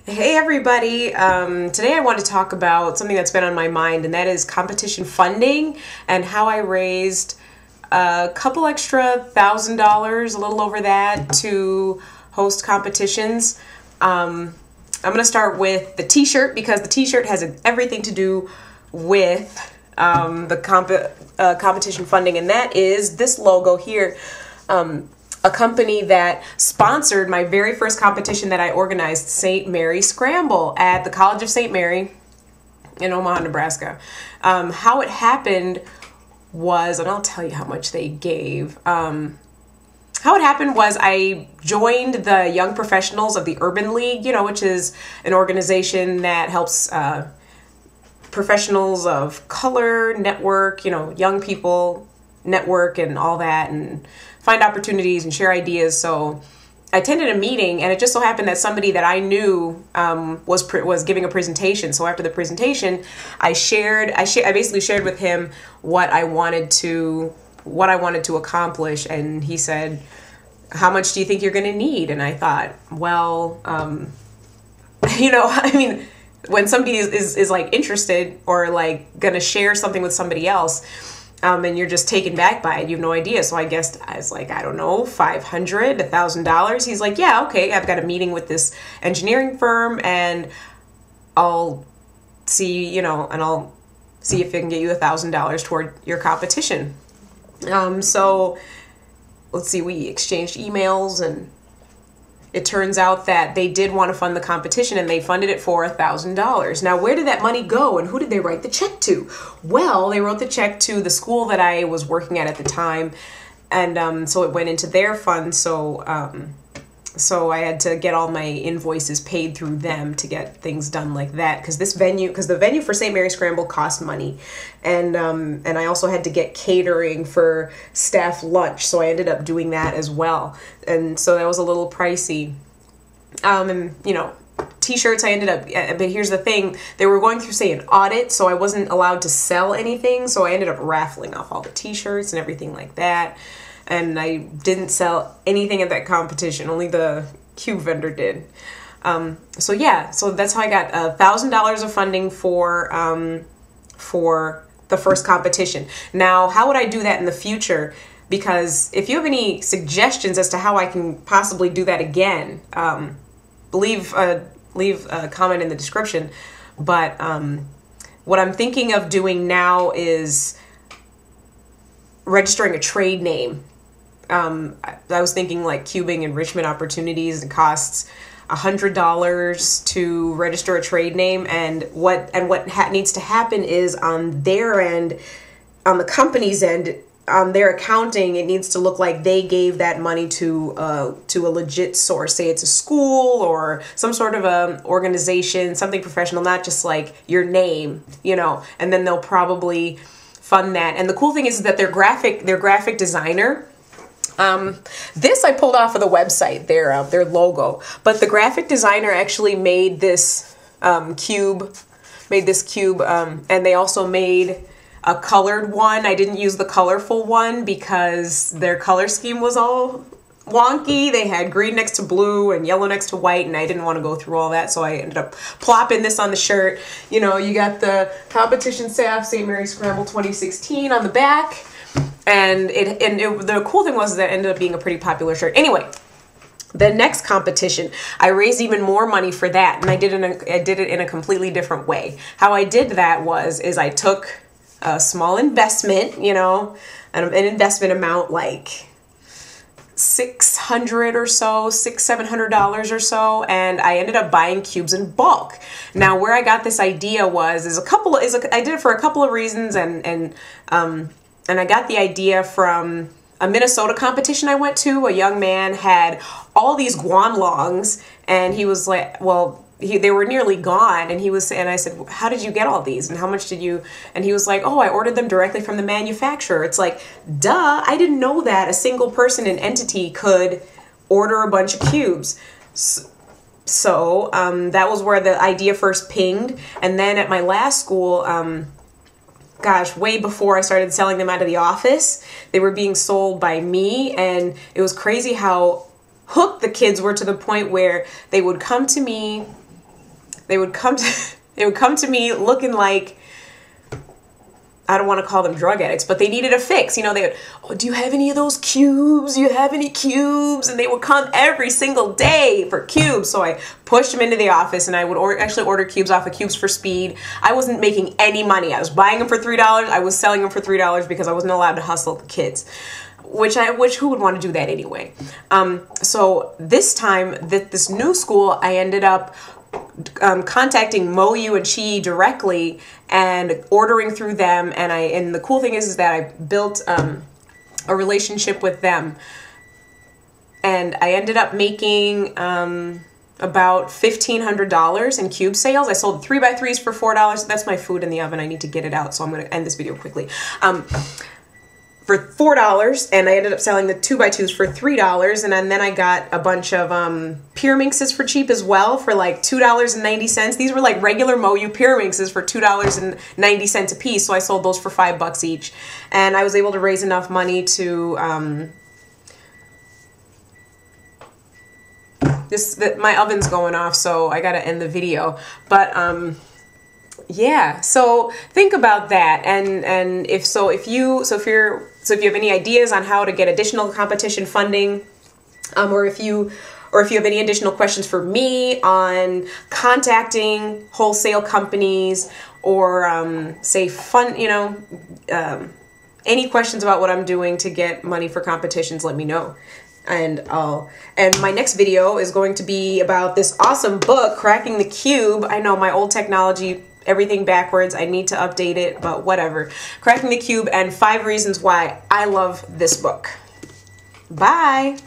Hey everybody, today I want to talk about something that's been on my mind, and that is competition funding and how I raised a couple extra $1,000, a little over that, to host competitions. I'm going to start with the t-shirt because the t-shirt has everything to do with the competition funding, and that is this logo here. A company that sponsored my very first competition that I organized, St. Mary Scramble at the College of St. Mary in Omaha, Nebraska. How it happened was, and I'll tell you how much they gave. How it happened was I joined the Young Professionals of the Urban League, which is an organization that helps professionals of color network, young people network and all that, and find opportunities and share ideas. So I attended a meeting, and it just so happened that somebody that I knew was giving a presentation. So after the presentation, I basically shared with him what I wanted to accomplish, and he said, "How much do you think you're going to need?" And I thought, well, I mean, when somebody is like interested or like going to share something with somebody else, and you're just taken back by it, you have no idea. So I was like, I don't know, $500, $1,000. He's like, yeah, okay, I've got a meeting with this engineering firm, and I'll see, I'll see if I can get you $1,000 toward your competition. So let's see, we exchanged emails, and it turns out that they did want to fund the competition, and they funded it for $1,000. Now, where did that money go, and who did they write the check to? Well, they wrote the check to the school that I was working at the time, and so it went into their fund. So I had to get all my invoices paid through them to get things done like that, because the venue for St. Mary Scramble cost money, and I also had to get catering for staff lunch, so I ended up doing that as well, and so that was a little pricey. T-shirts, I ended up, but here's the thing, they were going through, say, an audit, so I wasn't allowed to sell anything, so I ended up raffling off all the t-shirts and everything like that. And I didn't sell anything at that competition. Only the cube vendor did. So that's how I got $1,000 of funding for the first competition. Now, how would I do that in the future? Because if you have any suggestions as to how I can possibly do that again, leave a comment in the description. But what I'm thinking of doing now is registering a trade name. I was thinking like cubing enrichment opportunities. It costs $100 to register a trade name, and what needs to happen is on their end, on the company's end, on their accounting, it needs to look like they gave that money to a legit source. Say it's a school or some sort of a organization, something professional, not just like your name, and then they'll probably fund that. And the cool thing is that their graphic designer, this I pulled off of the website, their logo, but the graphic designer actually made this cube, and they also made a colored one. I didn't use the colorful one because their color scheme was all wonky. They had green next to blue and yellow next to white, and I didn't want to go through all that, so I ended up plopping this on the shirt. You got the competition staff, St. Mary Scramble 2016 on the back. And the cool thing was that it ended up being a pretty popular shirt. Anyway, the next competition, I raised even more money for that, and I did it in a completely different way. How I did that is I took a small investment, an investment amount like $600 or so, $700 or so, and I ended up buying cubes in bulk. Now, where I got this idea I did it for a couple of reasons, and I got the idea from a Minnesota competition I went to. A young man had all these guanlongs, and he was like, well, they were nearly gone, and I said, how did you get all these, and how much did you, and he was like, oh, I ordered them directly from the manufacturer. It's like, duh, I didn't know that a single person and entity could order a bunch of cubes. So that was where the idea first pinged, and then at my last school, way before I started selling them out of the office, they were being sold by me, and it was crazy how hooked the kids were, to the point where they would come to me they would come to me looking like, I don't want to call them drug addicts, but they needed a fix. You know, they would, oh, do you have any of those cubes? Do you have any cubes? And they would come every single day for cubes. So I pushed them into the office, and I would actually order cubes off of Cubes for Speed. I wasn't making any money. I was buying them for $3. I was selling them for $3 because I wasn't allowed to hustle the kids. Which who would want to do that anyway? So this time, this new school, I ended up contacting Moyu and Chi directly and ordering through them. And the cool thing is that I built a relationship with them, and I ended up making about $1,500 in cube sales. I sold 3x3s for $4. That's my food in the oven. I need to get it out, so I'm going to end this video quickly. For $4, and I ended up selling the 2x2s for $3, and then I got a bunch of Pyraminxes for cheap as well, for like $2.90. These were like regular Moyu Pyraminxes for $2.90 a piece, so I sold those for $5 each, and I was able to raise enough money to my oven's going off, so I gotta end the video, but yeah, so think about that, and if you have any ideas on how to get additional competition funding, or if you have any additional questions for me on contacting wholesale companies, or any questions about what I'm doing to get money for competitions, let me know. And my next video is going to be about this awesome book, Cracking the Cube. I know my old technology, everything backwards. I need to update it, but whatever. Cracking the Cube, and 5 reasons why I love this book. Bye.